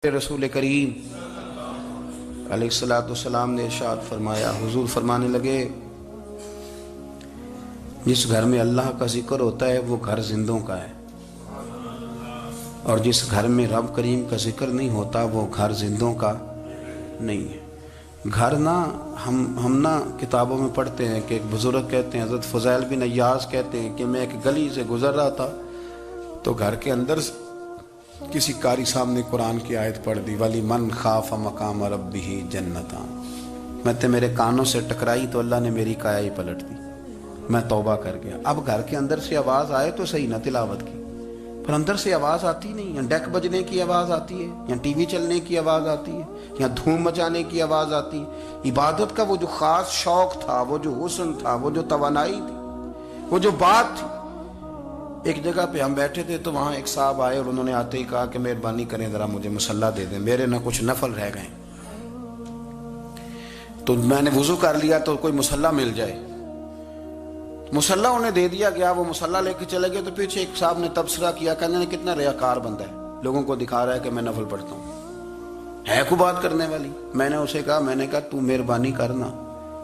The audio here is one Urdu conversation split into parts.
رسول کریم علیہ السلام نے ارشاد فرمایا، حضور فرمانے لگے جس گھر میں اللہ کا ذکر ہوتا ہے وہ گھر زندوں کا ہے، اور جس گھر میں رب کریم کا ذکر نہیں ہوتا وہ گھر زندوں کا نہیں ہے۔ گھر نا ہم نا کتابوں میں پڑھتے ہیں کہ ایک بزرگ کہتے ہیں، حضرت فضیل بن عیاض کہتے ہیں کہ میں ایک گلی سے گزر رہا تھا تو گھر کے اندر کسی قاری سامنے قرآن کی آیت پڑھ دی، وَلِمَنْ خَافَ مَقَامَ رَبِّهِ جَنَّتَانِ، میں میرے کانوں سے ٹکرائی تو اللہ نے میری کایا ہی پلٹ دی، میں توبہ کر گیا۔ اب گھر کے اندر سے آواز آئے تو صحیح نہ تلاوت کی، پر اندر سے آواز آتی نہیں، یا ڈیک بجنے کی آواز آتی ہے، یا ٹی وی چلنے کی آواز آتی ہے، یا دھوم مچانے کی آواز آتی ہے۔ عبادت کا وہ جو خاص شوق تھا، وہ جو حسن تھا، وہ جو توانائی تھی، وہ جو بات تھی۔ ایک جگہ پہ ہم بیٹھے تھے تو وہاں ایک صاحب آئے اور انہوں نے آتے ہی کہا کہ مہربانی کریں ذرا مجھے مصلی دے دیں، میرے نہ کچھ نفل رہ گئے۔ تو میں نے وضو کر لیا تو کوئی مصلی مل جائے، مصلی انہیں دے دیا گیا، وہ مصلی لے کے چلے گئے۔ تو پیچھے ایک صاحب نے تبصرہ کیا، کہنے کتنا ریاکار بندہ ہے، لوگوں کو دکھا رہا ہے کہ میں نفل پڑھتا ہوں، ہے کوئی بات کرنے والی؟ میں نے اسے کہا تو مہربانی کرنا،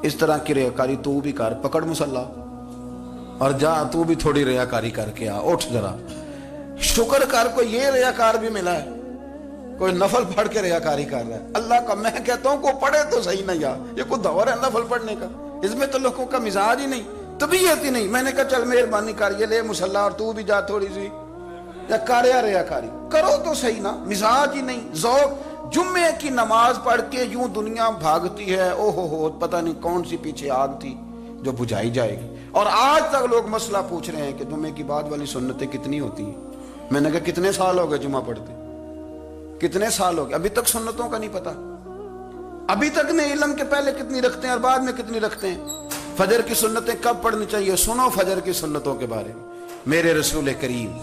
اس طرح کی ریاکاری تو بھی کر، پکڑ مصلی اور جا تو بھی تھوڑی ریاکاری کر کے آ، اٹھ ذرا شکر کر، کوئی یہ ریاکار بھی ملا ہے، کوئی نفل پڑھ کے ریاکاری کر رہا ہے اللہ کا۔ میں کہتا ہوں کو پڑھے تو صحیح نہیں، یہ کوئی دور ہے نفل پڑھنے کا؟ اس میں تو لوگوں کا مزاج ہی نہیں، طبیعت ہی نہیں۔ میں نے کہا چل مہربانی کر، یہ لے مصلی اور تو بھی جا تھوڑی سی، یا کر یا ریاکاری کرو تو صحیح نا، مزاج ہی نہیں، ذوق۔ جمعے کی نماز پڑھ کے یوں دنیا بھاگتی ہے، او ہو پتہ نہیں کون سی پیچھے آگ تھی جو بجھائی جائے گی، اور آج تک لوگ مسئلہ پوچھ رہے ہیں کہ جمعے کی بعد والی سنتیں کتنی ہوتی ہیں۔ میں نے کہا کتنے سال ہو گئے جمعہ پڑھتے، کتنے سال ہو گئے، ابھی تک سنتوں کا نہیں پتا، ابھی تک نے علم کے پہلے کتنی رکھتے ہیں اور بعد میں کتنی رکھتے ہیں۔ فجر کی سنتیں کب پڑھنی چاہیے؟ سنو فجر کی سنتوں کے بارے میں۔ میرے رسول کریم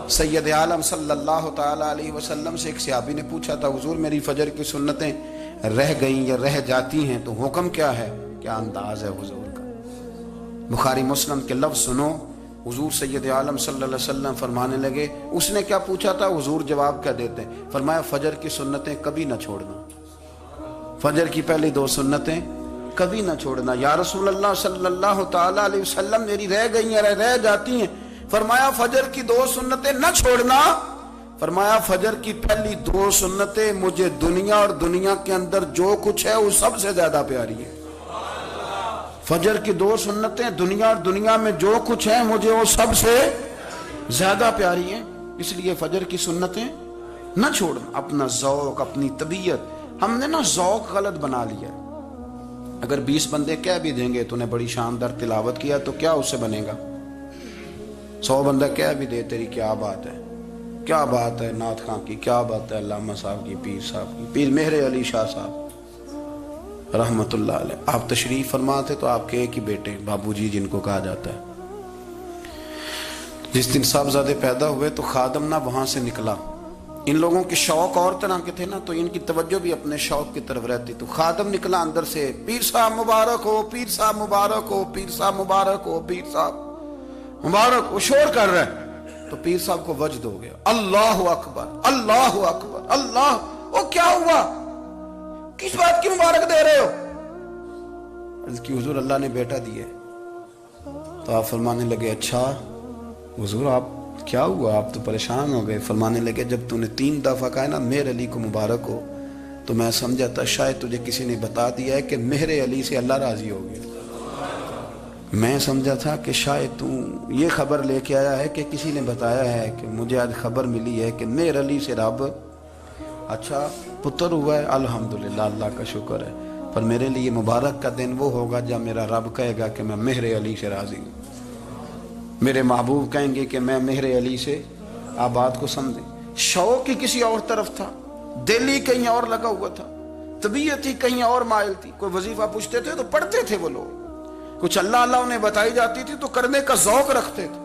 سید عالم صلی اللہ تعالی علیہ وسلم سے ایک صحابی نے پوچھا تھا، حضور میری فجر کی سنتیں رہ گئیں یا رہ جاتی ہیں تو حکم کیا ہے؟ کیا انداز ہے حضور کا؟ بخاری مسلم کے لفظ سنو، حضور سید عالم صلی اللہ علیہ وسلم فرمانے لگے، اس نے کیا پوچھا تھا، حضور جواب کیا دیتے ہیں؟ فرمایا فجر کی سنتیں کبھی نہ چھوڑنا، فجر کی پہلی دو سنتیں کبھی نہ چھوڑنا۔ یا رسول اللہ صلی اللہ تعالی علیہ وسلم میری رہ گئی ہیں، رہ جاتی ہیں۔ فرمایا فجر کی دو سنتیں نہ چھوڑنا، فرمایا فجر کی پہلی دو سنتیں مجھے دنیا اور دنیا کے اندر جو کچھ ہے وہ سب سے زیادہ پیاری ہے۔ فجر کی دو سنتیں دنیا اور دنیا میں جو کچھ ہے مجھے وہ سب سے زیادہ پیاری ہیں، اس لیے فجر کی سنتیں نہ چھوڑنا۔ اپنا ذوق، اپنی طبیعت، ہم نے نا ذوق غلط بنا لیا ہے۔ اگر 20 بندے کہہ بھی دیں گے تو نے بڑی شاندار تلاوت کیا تو کیا اس سے بنے گا؟ 100 بندہ کہہ بھی دے تیری کیا بات ہے، کیا بات ہے نعت خاں کی، کیا بات ہے علامہ صاحب کی، پیر صاحب کی، پیر مہر علی شاہ صاحب رحمت اللہ علیہ۔ آپ تشریف فرما تھے تو آپ کے ایک ہی بیٹے بابو جی جن کو کہا جاتا ہے، جس دن صاحبزادے پیدا ہوئے تو خادم نہ وہاں سے نکلا، ان لوگوں کے شوق اور طرح کے تھے نا تو ان کی توجہ بھی اپنے شوق کی طرف رہتی، تو خادم نکلا اندر سے، پیر صاحب مبارک ہو، پیر صاحب مبارک ہو، پیر صاحب مبارک ہو، پیر صاحب مبارک ہو، شور کر رہا ہے۔ تو پیر صاحب کو وجد ہو گیا، اللہ اکبر اللہ اکبر اللہ، وہ کیا ہوا، کس بات کی مبارک دے رہے ہو؟ عرض کی حضور اللہ نے بیٹا دیا ہے۔ تو آپ فرمانے لگے اچھا حضور آپ کیا ہوا، آپ تو پریشان ہو گئے۔ فرمانے لگے جب تو نے 3 دفعہ کہا نا مہر علی کو مبارک ہو تو میں سمجھا تھا شاید تجھے کسی نے بتا دیا ہے کہ مہر علی سے اللہ راضی ہو گیا، میں سمجھا تھا کہ شاید تو یہ خبر لے کے آیا ہے کہ کسی نے بتایا ہے کہ مجھے آج خبر ملی ہے کہ مہر علی سے رب اچھا پتر ہوا ہے، الحمدللہ اللہ کا شکر ہے، پر میرے لیے مبارک کا دن وہ ہوگا جب میرا رب کہے گا کہ میں مہر علی سے راضی ہوں، میرے محبوب کہیں گے کہ میں مہر علی سے، آپ بات کو سمجھیں۔ شوق ہی کسی اور طرف تھا، دل ہی کہیں اور لگا ہوا تھا، طبیعت ہی کہیں اور مائل تھی۔ کوئی وظیفہ پوچھتے تھے تو پڑھتے تھے وہ لوگ، کچھ اللہ اللہ انہیں بتائی جاتی تھی تو کرنے کا ذوق رکھتے تھے،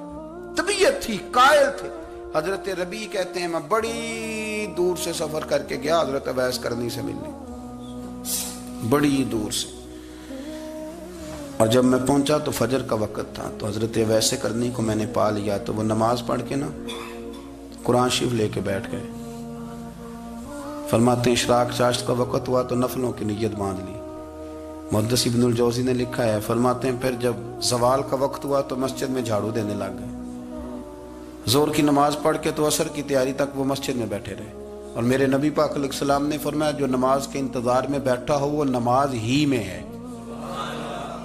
طبیعت تھی، قائل تھے۔ حضرت ربیع کہتے ہیں میں بڑی دور سے سفر کر کے گیا حضرت اویس کرنی سے ملنے، بڑی دور سے، اور جب میں پہنچا تو فجر کا وقت تھا، تو حضرت اویس کرنی کو میں نے پا لیا، تو وہ نماز پڑھ کے نا قرآن شریف لے کے بیٹھ گئے، فرماتے ہیں اشراق چاشت کا وقت ہوا تو نفلوں کی نیت باندھ لی. محدث ابن الجوزی نے لکھا ہے، فرماتے ہیں پھر جب زوال کا وقت ہوا تو مسجد میں جھاڑو دینے لگ گئے. زور کی نماز پڑھ کے تو عصر کی تیاری تک وہ مسجد میں بیٹھے رہے. اور میرے نبی پاک علیہ السلام نے فرمایا جو نماز کے انتظار میں بیٹھا ہو وہ نماز ہی میں ہے،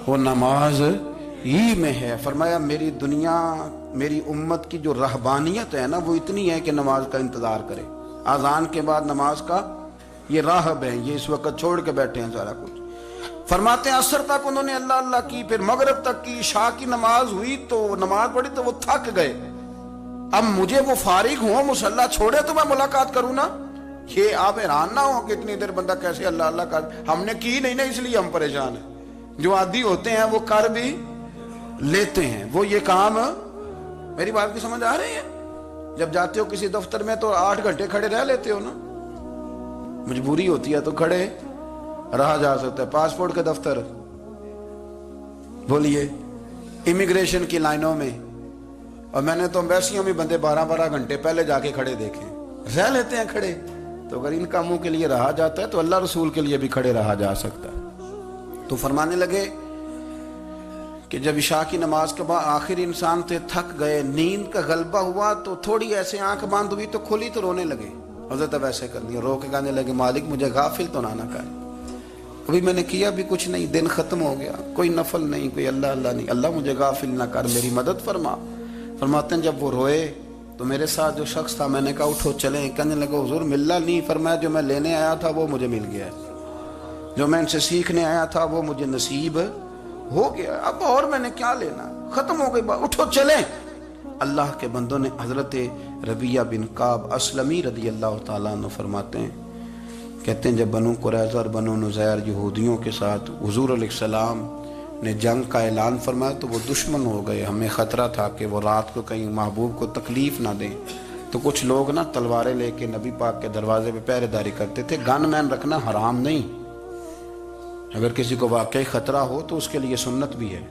وہ نماز ہی میں ہے. فرمایا میری دنیا، میری امت کی جو رہبانیت ہے نا وہ اتنی ہے کہ نماز کا انتظار کرے. اذان کے بعد نماز کا یہ راہب ہے، یہ اس وقت چھوڑ کے بیٹھے ہیں سارا کچھ. فرماتے ہیں عصر تک انہوں نے اللہ اللہ کی، پھر مغرب تک کی، عشاء کی نماز ہوئی تو نماز پڑھی تو وہ تھک گئے. اب مجھے وہ فارغ ہوں، مصلی چھوڑے تو میں ملاقات کروں نا. یہ آپ حیران نہ ہو کہ اتنی دیر بندہ کیسے اللہ اللہ کر. ہم نے کی نہیں نا اس لیے ہم پریشان ہیں. جو عادی ہوتے ہیں وہ کر بھی لیتے ہیں. وہ یہ کام، میری بات کی سمجھ آ رہی ہے؟ جب جاتے ہو کسی دفتر میں تو 8 گھنٹے کھڑے رہ لیتے ہو نا. مجبوری ہوتی ہے تو کھڑے رہا جا سکتا ہے. پاسپورٹ کے دفتر، بولیے، امیگریشن کی لائنوں میں، اور میں نے تو ایمبیسیوں میں بندے 12 گھنٹے پہلے جا کے کھڑے دیکھے، رہ لیتے ہیں کھڑے. تو اگر ان کاموں کے لیے رہا جاتا ہے تو اللہ رسول کے لیے بھی کھڑے رہا جا سکتا ہے. تو فرمانے لگے کہ جب عشاء کی نماز کے بعد آخر انسان تھے، تھک گئے، نیند کا غلبہ ہوا تو تھوڑی ایسے آنکھ بند ہوئی تو کھلی تو رونے لگے. حضرت اب ایسے کر دیا، رو کے کہنے لگے مالک مجھے غافل تو نہ کر، ابھی میں نے کیا بھی کچھ نہیں، دن ختم ہو گیا، کوئی نفل نہیں، کوئی اللہ اللہ نہیں، اللہ مجھے غافل نہ کر، میری مدد فرما. فرماتے ہیں جب وہ روئے تو میرے ساتھ جو شخص تھا میں نے کہا اٹھو چلیں. کہنے لگا حضور ملنا نہیں. فرمایا جو میں لینے آیا تھا وہ مجھے مل گیا، جو میں ان سے سیکھنے آیا تھا وہ مجھے نصیب ہو گیا، اب اور میں نے کیا لینا، ختم ہو گئی بات، اٹھو چلیں. اللہ کے بندوں نے حضرت ربیہ بن کعب اسلمی رضی اللہ تعالیٰ عنہ فرماتے ہیں، کہتے ہیں جب بنو قریظہ اور بنو نذیر یہودیوں کے ساتھ حضور علیہ السلام نے جنگ کا اعلان فرمایا تو وہ دشمن ہو گئے. ہمیں خطرہ تھا کہ وہ رات کو کہیں محبوب کو تکلیف نہ دیں، تو کچھ لوگ نا تلواریں لے کے نبی پاک کے دروازے پہ پہرے داری کرتے تھے. گن مین رکھنا حرام نہیں، اگر کسی کو واقعی خطرہ ہو تو اس کے لیے سنت بھی ہے.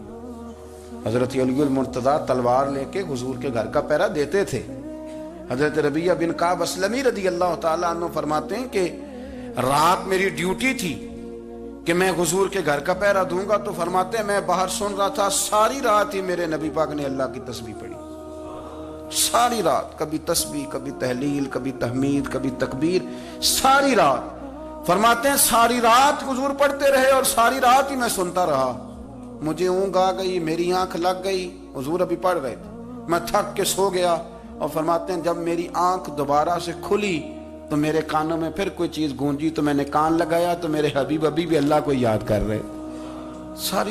حضرت علی المرتضیٰ تلوار لے کے حضور کے گھر کا پہرا دیتے تھے. حضرت ربیہ بن کعب اسلمی رضی اللہ تعالیٰ عنہ فرماتے ہیں کہ رات میری ڈیوٹی تھی کہ میں حضور کے گھر کا پہرا دوں گا. تو فرماتے ہیں میں باہر سن رہا تھا، ساری رات ہی میرے نبی پاک نے اللہ کی تسبیح پڑھی، ساری رات، کبھی تسبیح، کبھی تحلیل، کبھی تحمید، کبھی تکبیر، ساری رات. فرماتے ہیں ساری رات حضور پڑھتے رہے اور ساری رات ہی میں سنتا رہا. مجھے اونگ آ گئی، میری آنکھ لگ گئی، حضور ابھی پڑھ رہے تھے، میں تھک کے سو گیا. اور فرماتے ہیں جب میری آنکھ دوبارہ سے کھلی تو میرے کانوں میں پھر کوئی چیز گونجی تو میں نے کان لگایا تو میرے حبیب ابھی بھی اللہ کو یاد کر رہے.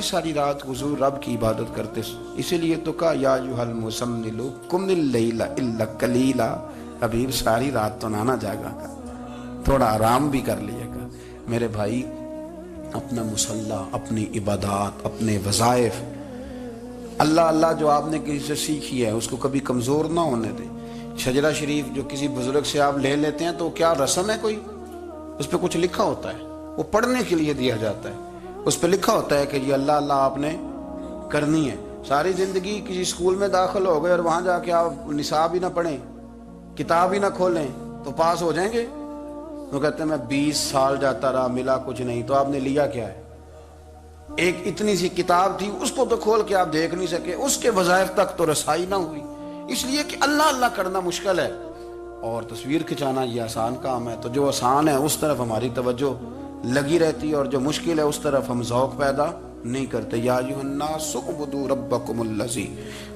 ساری رات حضور رب کی عبادت کرتے. اسی لیے تو کہا یا ایھا المزمل قم اللیل الا قلیلا، حبیب ساری رات تو نہ جاگا کر، تھوڑا آرام بھی کر لیا کر. میرے بھائی اپنا مصلی، اپنی عبادات، اپنے وظائف، اللہ اللہ جو آپ نے کسی سے سیکھی ہے اس کو کبھی کمزور نہ ہونے دیں. شجرہ شریف جو کسی بزرگ سے آپ لے لیتے ہیں تو کیا رسم ہے کوئی؟ اس پہ کچھ لکھا ہوتا ہے، وہ پڑھنے کے لیے دیا جاتا ہے. اس پہ لکھا ہوتا ہے کہ یہ اللہ اللہ آپ نے کرنی ہے. ساری زندگی کسی اسکول میں داخل ہو گئے اور وہاں جا کے آپ نصاب ہی نہ پڑھیں، کتاب ہی نہ کھولیں تو پاس ہو جائیں گے؟ وہ کہتے ہیں میں 20 سال جاتا رہا ملا کچھ نہیں. تو آپ نے لیا کیا ہے؟ ایک اتنی سی کتاب تھی، اس کو تو کھول کے آپ دیکھ نہیں سکے، اس کے وظائف تک تو رسائی نہ ہوئی. اس لیے کہ اللہ اللہ کرنا مشکل ہے اور تصویر کھچانا یہ آسان کام ہے. تو جو آسان ہے اس طرف ہماری توجہ لگی رہتی ہے اور جو مشکل ہے اس طرف ہم ذوق پیدا نہیں کرتے. یا ایھا الناس اعبدوا ربکم الذی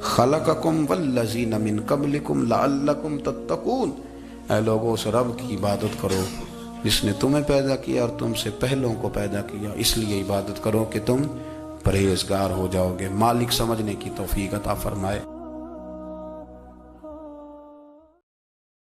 خلقکم والذین من قبلکم لعلکم تتقون. اے لوگوں اس رب کی عبادت کرو جس نے تمہیں پیدا کیا اور تم سے پہلوں کو پیدا کیا، اس لیے عبادت کرو کہ تم پرہیزگار ہو جاؤ گے. مالک سمجھنے کی توفیق عطا فرمائے.